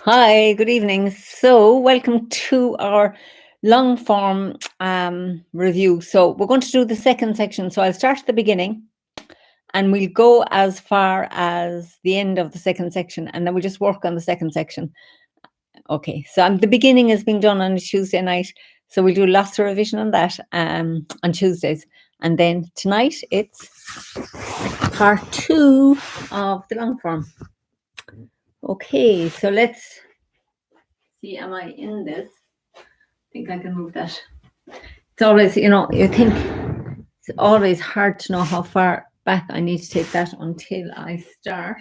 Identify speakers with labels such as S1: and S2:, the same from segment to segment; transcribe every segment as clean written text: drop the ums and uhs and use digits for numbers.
S1: Hi, good evening. So, welcome to our long form review. So, we're going to do the second section. So, I'll start at the beginning and we'll go as far as the end of the second section and then we'll just work on the second section. Okay, so the beginning is being done on a Tuesday night. So, we'll do lots of revision on that on Tuesdays. And then tonight it's part 2 of the long form. Okay, so let's see, am I in this? I think I can move that. It's always, you think it's always hard to know how far back I need to take that until I start.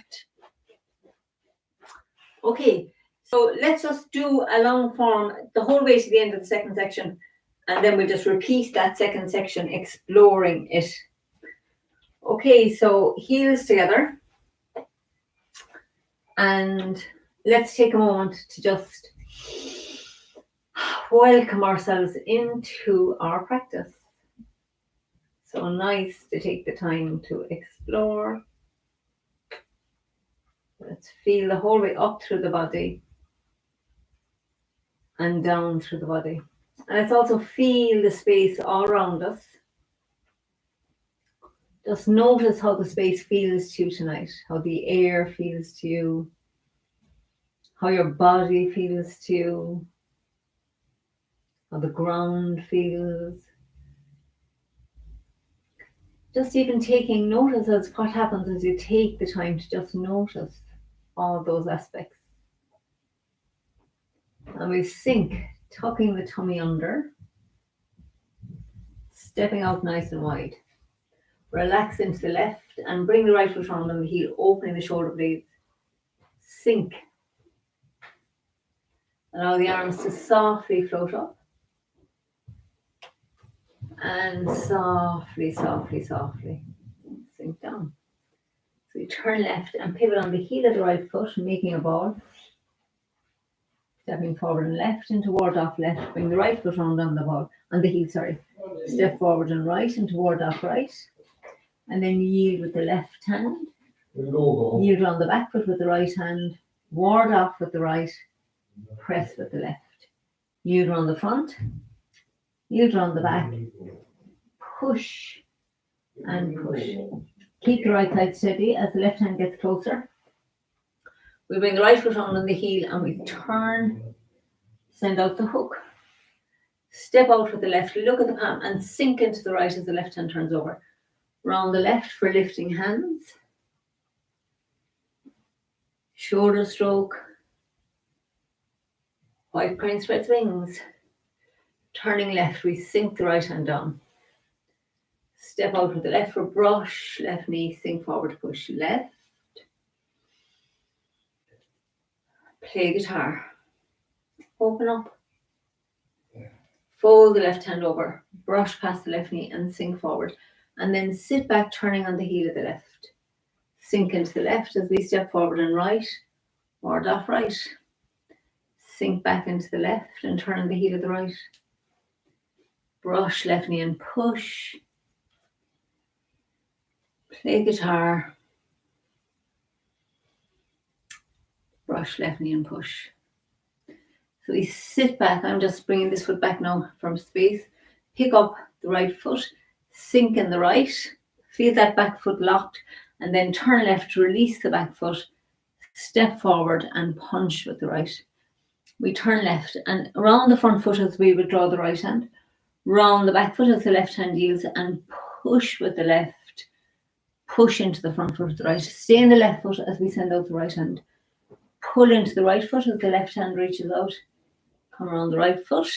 S1: Okay, so let's just do a long form the whole way to the end of the second section, and then we'll just repeat that second section, exploring it. Okay, so heels together, and let's take a moment to just welcome ourselves into our practice. So nice to take the time to explore. Let's feel the whole way up through the body and down through the body. And let's also feel the space all around us. Just notice how the space feels to you tonight, how the air feels to you, how your body feels to you, how the ground feels. Just even taking notice of what happens as you take the time to just notice all those aspects. And we sink, tucking the tummy under, stepping out nice and wide. Relax into the left and bring the right foot round on the heel, opening the shoulder blades. Sink. Allow the arms to softly float up. And softly, softly, softly sink down. So you turn left and pivot on the heel of the right foot, making a ball. Stepping forward and left into ward off left. Bring the right foot round on the ball, on the heel, sorry. Step forward and right into ward off right. And then yield with the left hand. Yield around the back foot with the right hand. Ward off with the right. Press with the left. Yield around the front. Yield around the back. Push and push. Keep the right side steady as the left hand gets closer. We bring the right foot on the heel and we turn, send out the hook. Step out with the left, look at the palm and sink into the right as the left hand turns over. Round the left for lifting hands. Shoulder stroke. White crane spreads wings. Turning left, we sink the right hand down. Step out with the left for brush, left knee, sink forward, push left. Play guitar. Open up. Fold the left hand over, brush past the left knee and sink forward. And then sit back, turning on the heel of the left. Sink into the left as we step forward and right, ward off right. Sink back into the left and turn on the heel of the right. Brush left knee and push. Play guitar. Brush left knee and push. So we sit back. I'm just bringing this foot back now from space. Pick up the right foot. Sink in the right. Feel that back foot locked. And then turn left to release the back foot. Step forward and punch with the right. We turn left and around the front foot as we withdraw the right hand. Round the back foot as the left hand yields and push with the left. Push into the front foot with the right. Stay in the left foot as we send out the right hand. Pull into the right foot as the left hand reaches out. Come around the right foot.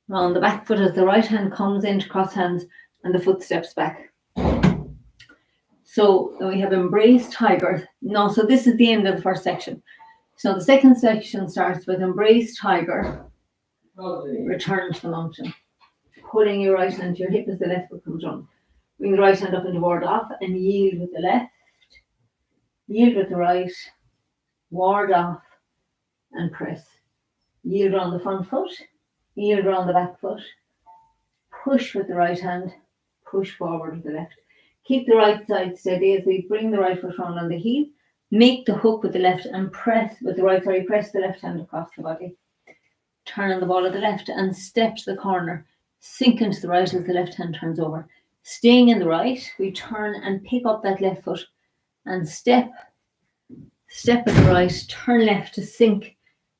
S1: Round the back foot as the right hand comes into cross hands and the foot steps back. So we have embrace tiger. No, so this is the end of the first section. So the second section starts with embrace tiger. Return to the mountain. Pulling your right hand to your hip as the left foot comes on. Bring the right hand up into ward off and yield with the left. Yield with the right. Ward off and press. Yield around the front foot. Yield around the back foot. Push with the right hand. Push forward with the left. Keep the right side steady as we bring the right foot round on the heel. Make the hook with the left and press with the right, press the left hand across the body. Turn on the ball of the left and step to the corner. Sink into the right as the left hand turns over. Staying in the right, we turn and pick up that left foot and step with the right, turn left to sink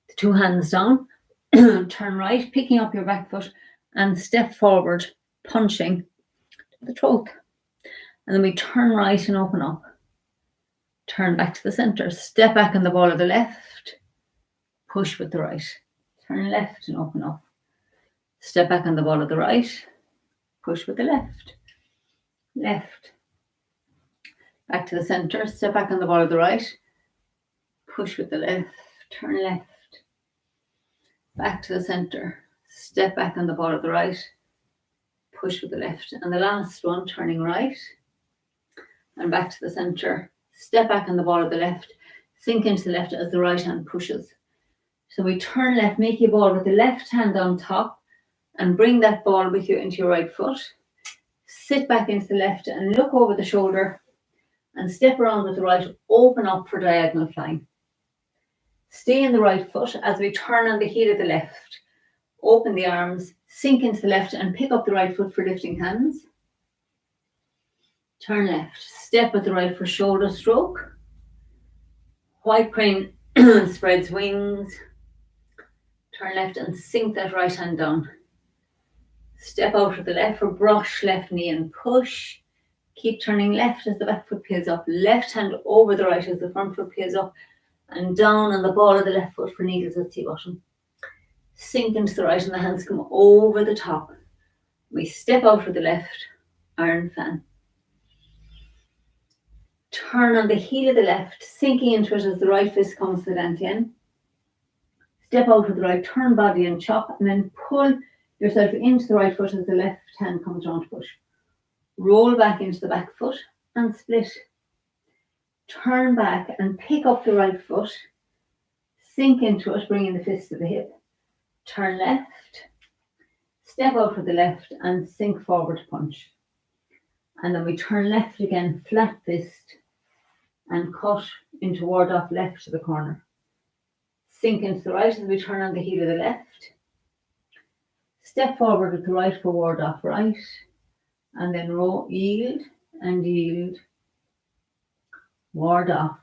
S1: the two hands down, turn right, picking up your back foot and step forward, punching the throat. And then we turn right and open up. Turn back to the center, step back on the ball of the left, push with the right. Turn left and open up. Step back on the ball of the right, push with the left. Left. Back to the center, step back on the ball of the right, push with the left, turn left. Back to the center, step back on the ball of the right, push with the left. And the last one, turning right, and back to the center, step back on the ball of the left, sink into the left as the right hand pushes. So we turn left, make your ball with the left hand on top, and bring that ball with you into your right foot. Sit back into the left and look over the shoulder and step around with the right, open up for diagonal flying. Stay in the right foot as we turn on the heel of the left. Open the arms, sink into the left and pick up the right foot for lifting hands. Turn left, step with the right for shoulder stroke. White crane spreads wings. Turn left and sink that right hand down. Step out with the left for brush left knee and push. Keep turning left as the back foot peels up. Left hand over the right as the front foot peels up. And down on the ball of the left foot for needles at T-bottom. Sink into the right and the hands come over the top. We step out with the left, iron fan. Turn on the heel of the left, sinking into it as the right fist comes to the dantian. Step out with the right, turn body and chop, and then pull yourself into the right foot as the left hand comes around to push. Roll back into the back foot and split. Turn back and pick up the right foot. Sink into it, bringing the fist to the hip. Turn left. Step out with the left and sink forward to punch. And then we turn left again, flat fist, and cut into ward off left to the corner. Sink into the right as we turn on the heel of the left. Step forward with the right for ward off right. And then roll, yield and yield. Ward off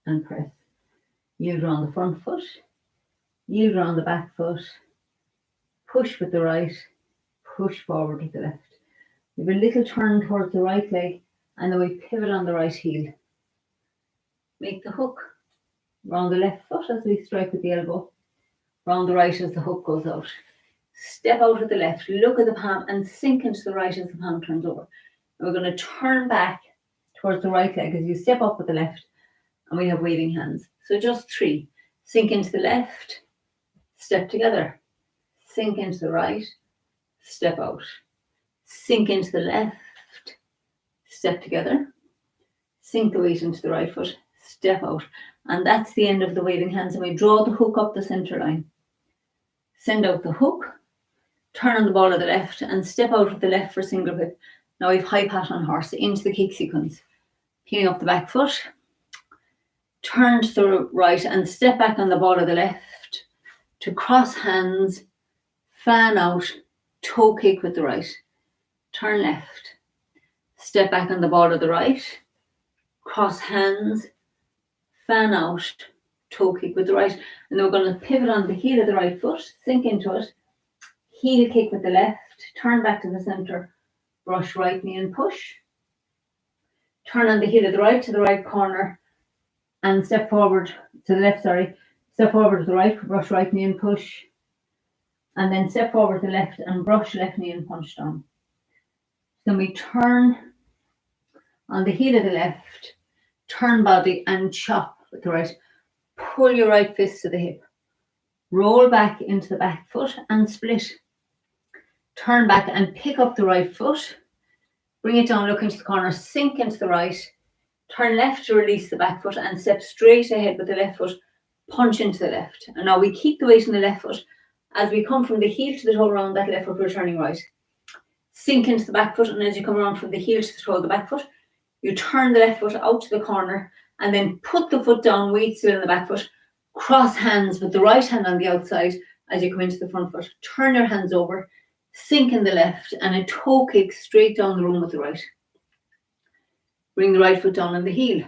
S1: and press. Yield around the front foot. Yield around the back foot. Push with the right. Push forward with the left. We have a little turn towards the right leg and then we pivot on the right heel. Make the hook round the left foot as we strike with the elbow. Round the right as the hook goes out. Step out with the left, look at the palm and sink into the right as the palm turns over. And we're going to turn back towards the right leg as you step up with the left and we have waving hands. So just 3. Sink into the left, step together. Sink into the right, step out. Sink into the left, step together. Sink the weight into the right foot, step out. And that's the end of the waving hands. And we draw the hook up the center line. Send out the hook. Turn on the ball of the left and step out with the left for single whip. Now we've high pat on horse into the kick sequence. Peeling up the back foot. Turn to the right and step back on the ball of the left to cross hands, fan out, toe kick with the right. Turn left. Step back on the ball of the right. Cross hands, fan out, toe kick with the right. And then we're going to pivot on the heel of the right foot, sink into it. Heel kick with the left, turn back to the center, brush right knee and push. Turn on the heel of the right to the right corner and step forward to the left, Step forward to the right, brush right knee and push. And then step forward to the left and brush left knee and punch down. Then we turn on the heel of the left, turn body and chop with the right. Pull your right fist to the hip. Roll back into the back foot and split. Turn back and pick up the right foot. Bring it down, look into the corner, sink into the right. Turn left to release the back foot and step straight ahead with the left foot. Punch into the left. And now we keep the weight in the left foot. As we come from the heel to the toe around that left foot, we're turning right. Sink into the back foot, and as you come around from the heel to the toe of the back foot, you turn the left foot out to the corner and then put the foot down, weight still in the back foot, cross hands with the right hand on the outside as you come into the front foot. Turn your hands over, sink in the left, and a toe kick straight down the room with the right. Bring the right foot down on the heel.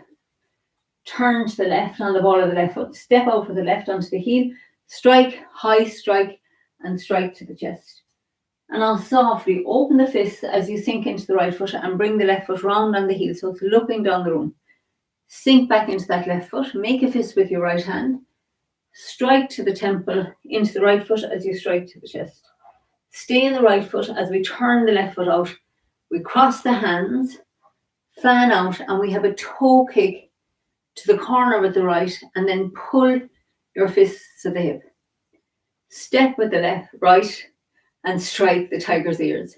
S1: Turn to the left on the ball of the left foot. Step out with the left onto the heel. Strike, high strike, and strike to the chest. And I'll softly open the fists as you sink into the right foot and bring the left foot round on the heel, so it's looking down the room. Sink back into that left foot. Make a fist with your right hand. Strike to the temple into the right foot as you strike to the chest. Stay in the right foot as we turn the left foot out. We cross the hands, fan out, and we have a toe kick to the corner with the right, and then pull your fists to the hip. Step with the left, right, and strike the tiger's ears.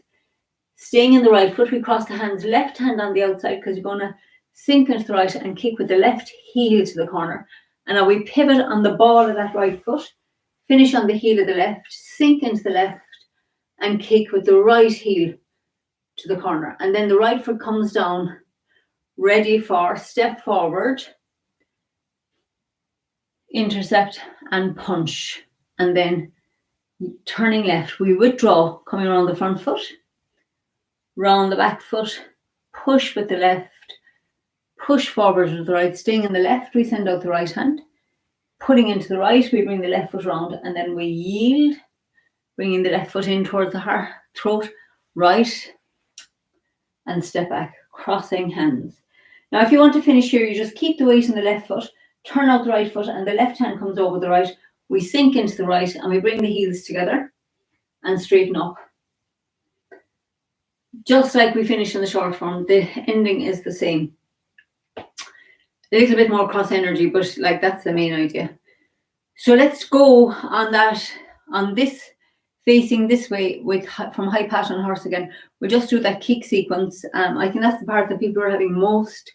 S1: Staying in the right foot, we cross the hands, left hand on the outside, because you're going to sink into the right and kick with the left heel to the corner. And now we pivot on the ball of that right foot, finish on the heel of the left, sink into the left, and kick with the right heel to the corner. And then the right foot comes down, ready for step forward, intercept, and punch. And then turning left, we withdraw, coming around the front foot, round the back foot, push with the left, push forward with the right, staying in the left, we send out the right hand. Pulling into the right, we bring the left foot round, and then we yield, bringing the left foot in towards the heart, throat, right, and step back, crossing hands. Now, if you want to finish here, you just keep the weight in the left foot, turn out the right foot, and the left hand comes over the right. We sink into the right, and we bring the heels together and straighten up. Just like we finish in the short form, the ending is the same. A little bit more cross energy, but like that's the main idea. So let's go on this facing this way from high pat on horse again. We'll just do that kick sequence. I think that's the part that people are having most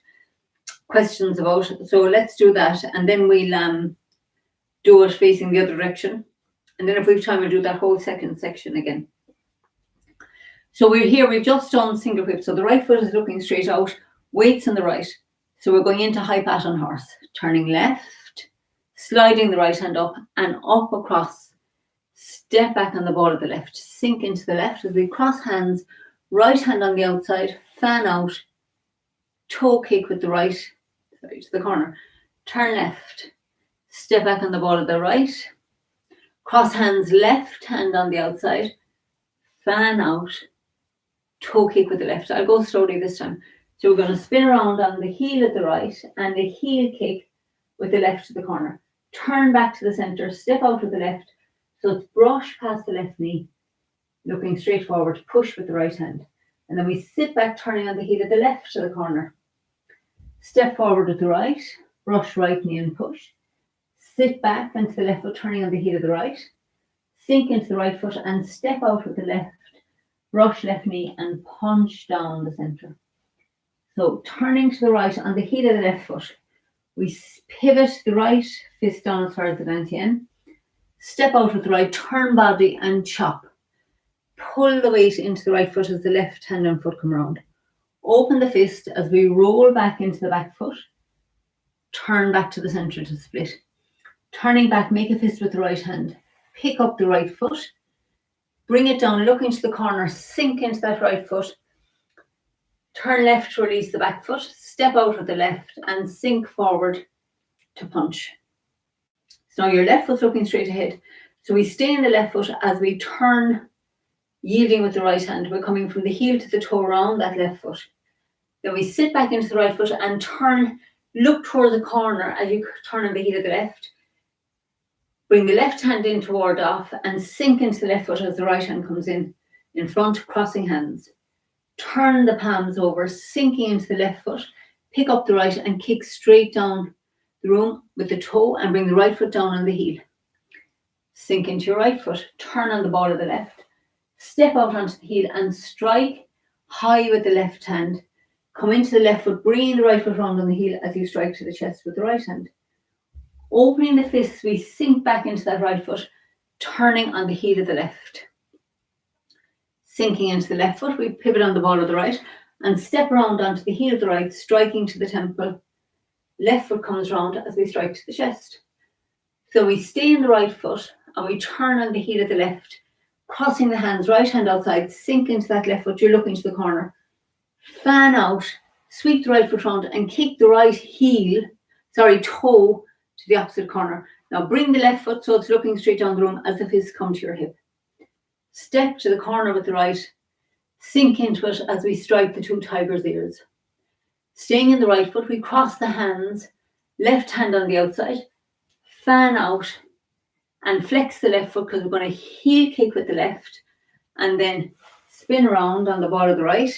S1: questions about. So let's do that, and then we'll do it facing the other direction. And then if we have time, we'll do that whole second section again. So we're here, we've just done single whip. So the right foot is looking straight out, weights on the right. So we're going into high pat on horse, turning left, sliding the right hand up and up across. Step back on the ball of the left, sink into the left as we cross hands, right hand on the outside, fan out, toe kick with the right, to the corner, turn left, step back on the ball of the right, cross hands, left hand on the outside, fan out, toe kick with the left. I'll go slowly this time. So we're going to spin around on the heel of the right and a heel kick with the left to the corner. Turn back to the center, step out with the left. So it's brush past the left knee, looking straight forward, push with the right hand. And then we sit back, turning on the heel of the left to the corner. Step forward with the right, brush right knee and push. Sit back and to the left foot, turning on the heel of the right. Sink into the right foot and step out with the left, brush left knee and punch down the center. So turning to the right on the heel of the left foot, we pivot the right fist down as far as the dantian. Step out with the right, turn body and chop. Pull the weight into the right foot as the left hand and foot come around. Open the fist as we roll back into the back foot. Turn back to the center to split. Turning back, make a fist with the right hand. Pick up the right foot. Bring it down, look into the corner, sink into that right foot. Turn left to release the back foot. Step out with the left and sink forward to punch. So now your left foot's looking straight ahead. So we stay in the left foot as we turn, yielding with the right hand. We're coming from the heel to the toe around that left foot. Then we sit back into the right foot and turn, look towards the corner as you turn on the heel of the left. Bring the left hand in toward off and sink into the left foot as the right hand comes in front, crossing hands. Turn the palms over, sinking into the left foot. Pick up the right and kick straight down the room with the toe and bring the right foot down on the heel. Sink into your right foot, turn on the ball of the left. Step out onto the heel and strike high with the left hand. Come into the left foot, bring the right foot round on the heel as you strike to the chest with the right hand. Opening the fists, we sink back into that right foot, turning on the heel of the left. Sinking into the left foot, we pivot on the ball of the right and step around onto the heel of the right, striking to the temple Left foot comes round as we strike to the chest. So we stay in the right foot and we turn on the heel of the left, crossing the hands, right hand outside, sink into that left foot, you're looking to the corner. Fan out, sweep the right foot round and kick the right toe to the opposite corner. Now bring the left foot so it's looking straight down the room as the fists come to your hip. Step to the corner with the right, sink into it as we strike the two tiger's ears. Staying in the right foot, we cross the hands, left hand on the outside, fan out and flex the left foot because we're going to heel kick with the left and then spin around on the ball of the right,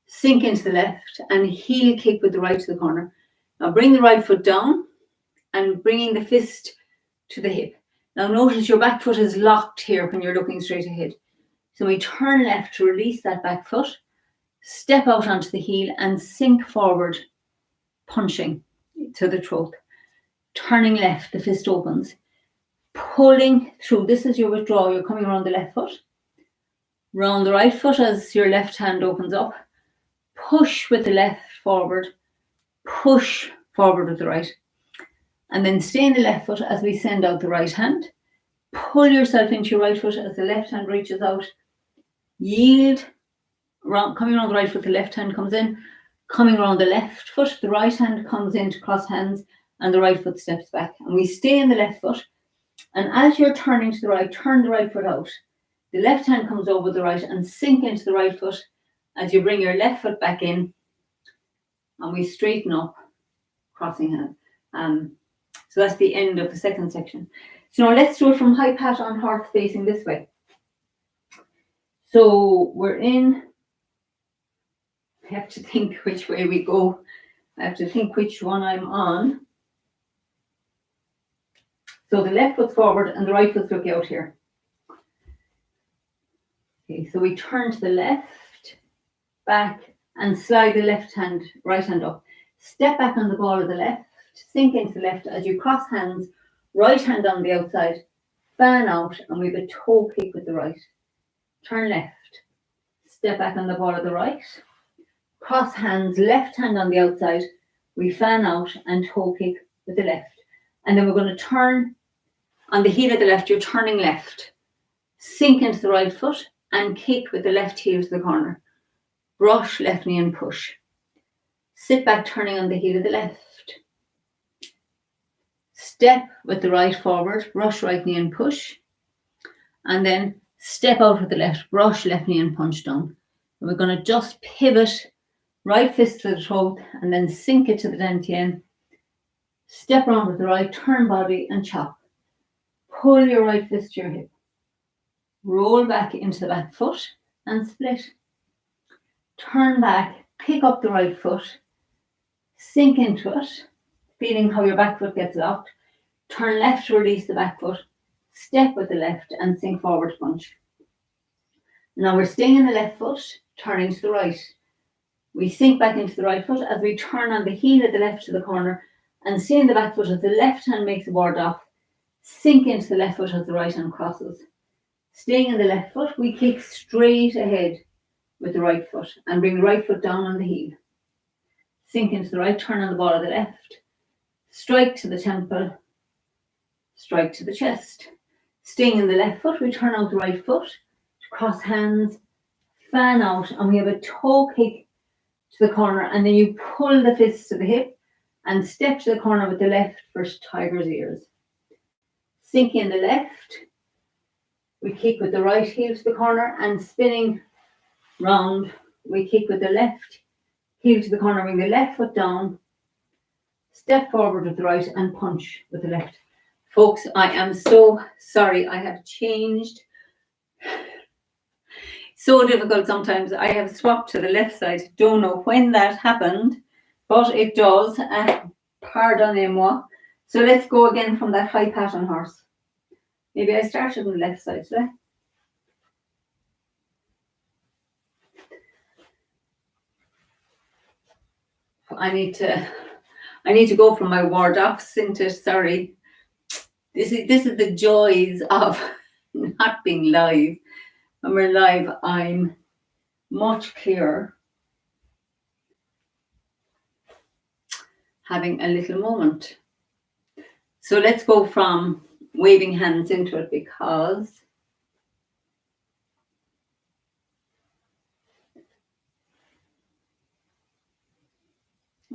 S1: sink into the left and heel kick with the right to the corner. Now bring the right foot down and bringing the fist to the hip. Now notice your back foot is locked here when you're looking straight ahead. So we turn left to release that back foot, step out onto the heel and sink forward, punching to the throat. Turning left, the fist opens. Pulling through, this is your withdrawal, you're coming around the left foot. Round the right foot as your left hand opens up. Push with the left forward, push forward with the right. And then stay in the left foot as we send out the right hand. Pull yourself into your right foot as the left hand reaches out. Yield, coming around the right foot, the left hand comes in. Coming around the left foot, the right hand comes in to cross hands and the right foot steps back. And we stay in the left foot. And as you're turning to the right, turn the right foot out. The left hand comes over the right and sink into the right foot as you bring your left foot back in. And we straighten up, crossing hand. So that's the end of the second section. So now let's do it from high pat on horse facing this way. So we're in. I have to think which way we go. I have to think which one I'm on. So the left foot's forward and the right foot's looking out here. Okay, so we turn to the left, back, and slide the right hand up. Step back on the ball of the left, sink into the left as you cross hands, right hand on the outside, fan out, and we have a toe kick with the right. Turn left, step back on the ball of the right, cross hands, left hand on the outside, we fan out and toe kick with the left. And then we're going to turn on the heel of the left, you're turning left, sink into the right foot and kick with the left heel to the corner. Brush left knee and push. Sit back turning on the heel of the left. Step with the right forward, brush right knee and push. And then step out with the left, brush left knee and punch down. And we're going to just pivot, right fist to the throat and then sink it to the dantian. Step around with the right, turn body and chop. Pull your right fist to your hip. Roll back into the back foot and split. Turn back, pick up the right foot, sink into it, feeling how your back foot gets locked. Turn left to release the back foot, step with the left and sink forward punch. Now we're staying in the left foot, turning to the right. We sink back into the right foot as we turn on the heel of the left to the corner and stay in the back foot as the left hand makes a ward off. Sink into the left foot as the right hand crosses. Staying in the left foot, we kick straight ahead with the right foot and bring the right foot down on the heel. Sink into the right, turn on the ball of the left. Strike to the temple, strike to the chest. Staying in the left foot, we turn out the right foot, cross hands, fan out, and we have a toe kick to the corner, and then you pull the fists to the hip and step to the corner with the left for tiger's ears. Sink in the left, we kick with the right heel to the corner and spinning round, we kick with the left heel to the corner, bring the left foot down, step forward with the right and punch with the left. Folks, I am so sorry, I have changed. So difficult sometimes. I have swapped to the left side. Don't know when that happened, but it does. Pardonnez-moi. So let's go again from that high pattern horse. Maybe I started on the left side today. I need to go from my ward offs into, sorry. This is the joys of not being live. When we're live, I'm much clearer. having a little moment. So let's go from waving hands into it, because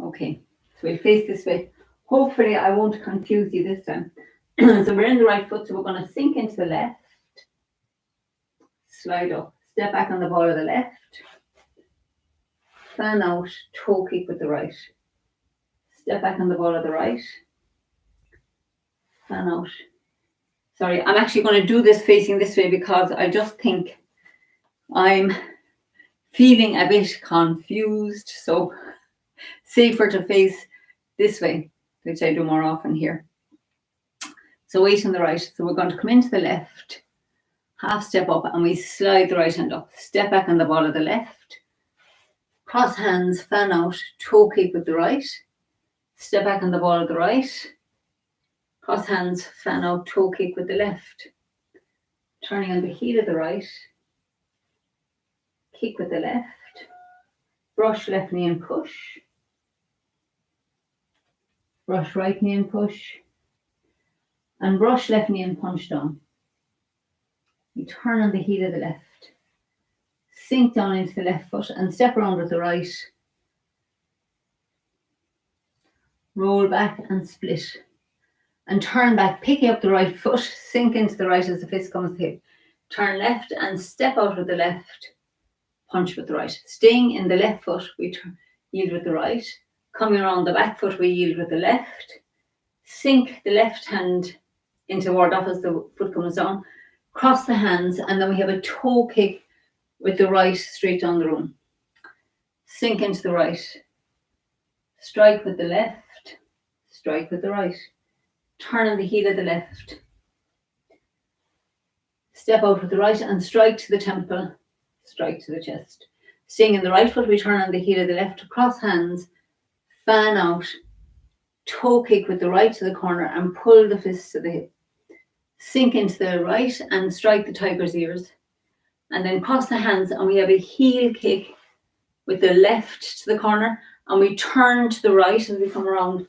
S1: okay, so we'll face this way. Hopefully I won't confuse you this time. So we're in the right foot, so we're going to sink into the left, slide up, step back on the ball of the left, fan out, toe kick with the right, step back on the ball of the right, fan out. Sorry, I'm actually going to do this facing this way because I just think I'm feeling a bit confused, so safer to face this way, which I do more often here. So weight on the right. So we're going to come into the left, half step up, and we slide the right hand up. Step back on the ball of the left, cross hands, fan out, toe kick with the right, step back on the ball of the right, cross hands, fan out, toe kick with the left, turning on the heel of the right, kick with the left, brush left knee and push, brush right knee and push, and brush left knee and punch down. You turn on the heel of the left, sink down into the left foot and step around with the right, roll back and split, and turn back, picking up the right foot, sink into the right as the fist comes to hip, turn left and step out with the left, punch with the right. Staying in the left foot, we yield with the right, coming around the back foot, we yield with the left, sink the left hand into ward off as the foot comes down, cross the hands, and then we have a toe kick with the right straight down the room. Sink into the right, strike with the left, strike with the right, turn on the heel of the left, step out with the right and strike to the temple, strike to the chest. Staying in the right foot, we turn on the heel of the left, cross hands, fan out, toe kick with the right to the corner and pull the fist to the hip. Sink into the right and strike the tiger's ears. And then cross the hands and we have a heel kick with the left to the corner, and we turn to the right as we come around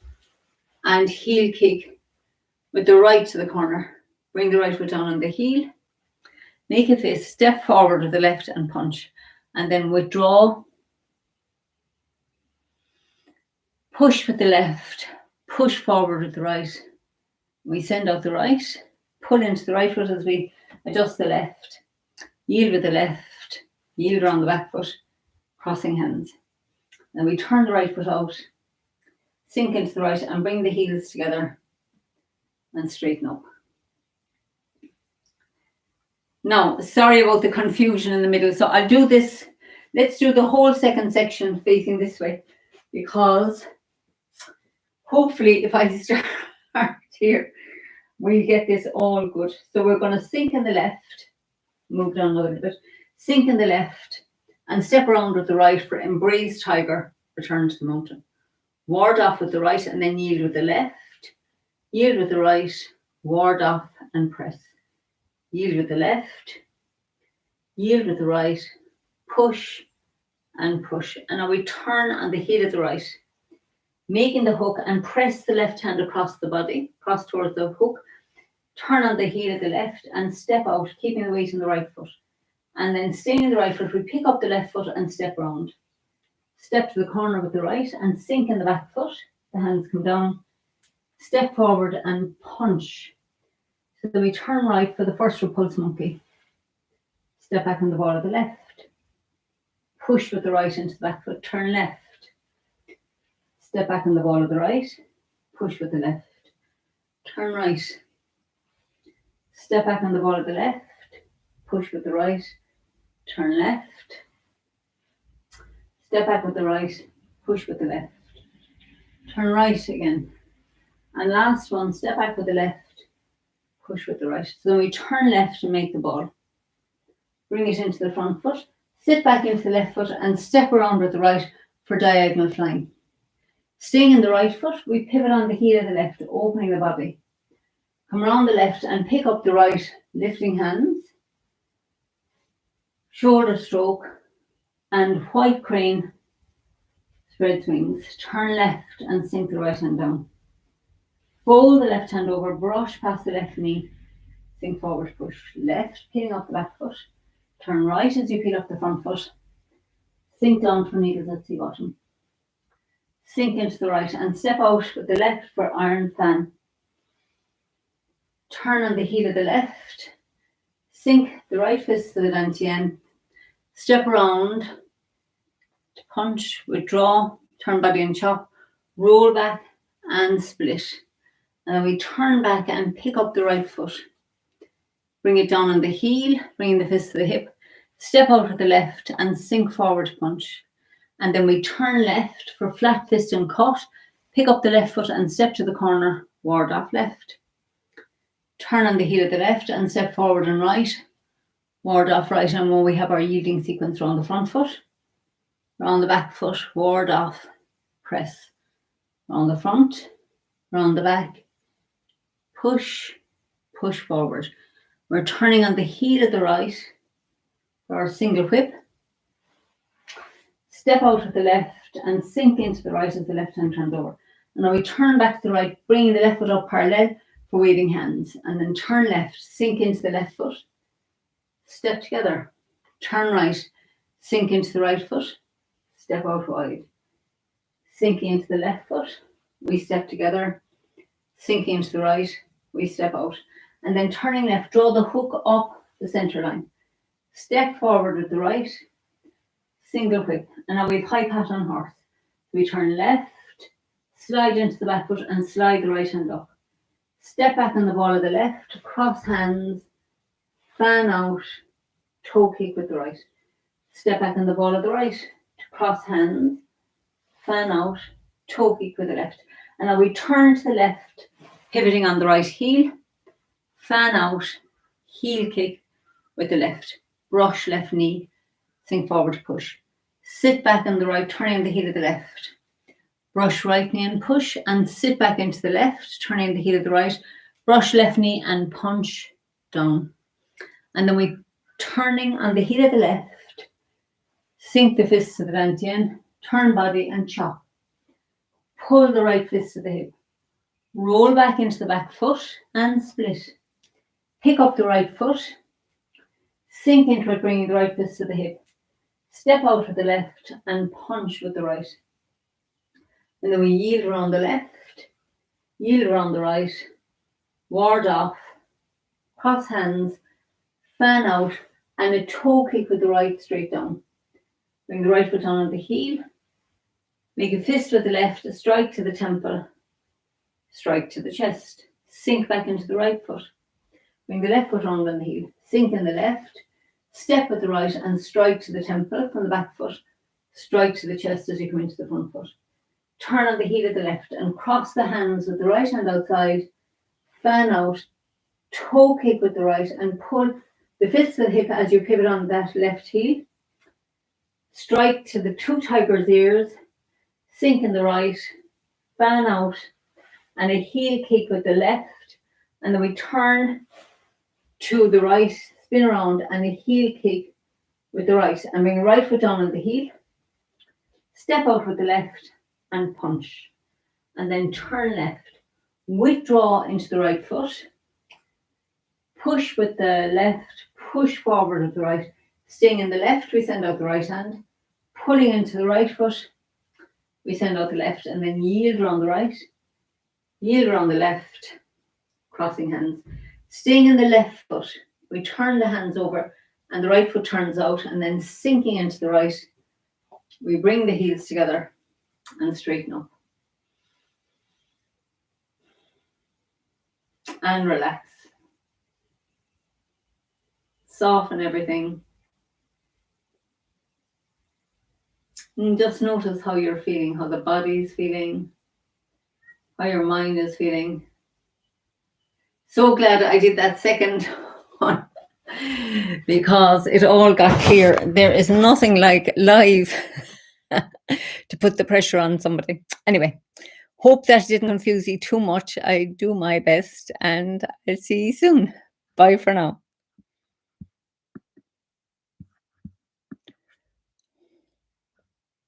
S1: and heel kick with the right to the corner. Bring the right foot down on the heel, make a fist, step forward with the left and punch, and then withdraw, push with the left, push forward with the right. We send out the right, pull into the right foot as we adjust the left, yield with the left, yield around the back foot, crossing hands. Then we turn the right foot out, sink into the right and bring the heels together and straighten up. Now, sorry about the confusion in the middle. So I'll do this. Let's do the whole second section facing this way, because hopefully if I start here, we'll get this all good. So we're going to sink in the left, move down a little bit, sink in the left and step around with the right for embrace tiger, return to the mountain. Ward off with the right and then yield with the left, yield with the right, ward off and press. Yield with the left, yield with the right, push and push. And now we turn on the heel of the right, making the hook and press the left hand across the body, cross towards the hook, turn on the heel of the left and step out, keeping the weight in the right foot. And then staying in the right foot, we pick up the left foot and step around. Step to the corner with the right and sink in the back foot. The hands come down. Step forward and punch. So then we turn right for the first repulse monkey. Step back on the ball of the left. Push with the right into the back foot. Turn left. Step back on the ball of the right. Push with the left. Turn right. Step back on the ball of the left. Push with the right. Turn left. Step back with the right. Push with the left. Turn right again. And last one, step back with the left. Push with the right. So then we turn left and make the ball. Bring it into the front foot. Sit back into the left foot and step around with the right for diagonal flying. Staying in the right foot, we pivot on the heel of the left, opening the body. Come around the left and pick up the right, lifting hands. Shoulder stroke and white crane, Spread wings. Turn left and sink the right hand down. Fold the left hand over, brush past the left knee, sink forward, push left, peeling up the back foot. Turn right as you peel up the front foot. Sink down for needles at sea bottom. Sink into the right and step out with the left for iron fan. Turn on the heel of the left. Sink the right fist to the dantian. Step around to punch, withdraw, turn body and chop, roll back and split. And then we turn back and pick up the right foot. Bring it down on the heel, bringing the fist to the hip. Step out with the left and sink forward to punch. And then we turn left for flat fist and cut. Pick up the left foot and step to the corner, ward off left. Turn on the heel of the left and step forward and right. Ward off right, and when we have our yielding sequence around the front foot, round the back foot, ward off, press. Round the front, round the back, push, push forward. We're turning on the heel of the right for our single whip. Step out with the left and sink into the right as the left hand turns over. And now we turn back to the right, bringing the left foot up parallel for waving hands. And then turn left, sink into the left foot. Step together. Turn right, sink into the right foot. Step out wide. Sinking into the left foot. We step together. Sinking into the right. We step out. And then turning left, draw the hook up the center line. Step forward with the right. Single whip. And now we have high pat on horse. We turn left, slide into the back foot and slide the right hand up. Step back on the ball of the left, cross hands, fan out, toe kick with the right. Step back on the ball of the right, to cross hands, fan out, toe kick with the left. And now we turn to the left, pivoting on the right heel, fan out, heel kick with the left. Brush left knee, sink forward to push. Sit back on the right, turning the heel of the left. Brush right knee and push, and sit back into the left, turning the heel of the right. Brush left knee and punch down. And then we turning on the heel of the left, sink the fists to the dantian, turn body and chop. Pull the right fist to the hip. Roll back into the back foot and split. Pick up the right foot. Sink into it, bringing the right fist to the hip. Step out with the left and punch with the right. And then we yield around the left, yield around the right, ward off, cross hands, fan out, and a toe kick with the right straight down. Bring the right foot on the heel. Make a fist with the left, a strike to the temple, strike to the chest. Sink back into the right foot. Bring the left foot on the heel. Sink in the left. Step with the right and strike to the temple from the back foot. Strike to the chest as you come into the front foot. Turn on the heel of the left and cross the hands with the right hand outside. Fan out. Toe kick with the right and pull the fist to the hip as you pivot on that left heel. Strike to the two tiger's ears. Sink in the right. Fan out. And a heel kick with the left. And then we turn to the right. Spin around and a heel kick with the right. And bring the right foot down on the heel. Step out with the left and punch. And then turn left. Withdraw into the right foot. Push with the left. Push forward with the right. Staying in the left, we send out the right hand. Pulling into the right foot, we send out the left. And then yield around the right. Yield around the left. Crossing hands. Staying in the left foot, we turn the hands over and the right foot turns out, and then sinking into the right, we bring the heels together and straighten up. And relax. Soften everything. And just notice how you're feeling, how the body's feeling, how your mind is feeling. So glad I did that second one because it all got clear. There is nothing like live to put the pressure on somebody. Anyway, hope that didn't confuse you too much. I do my best and I'll see you soon. Bye for now.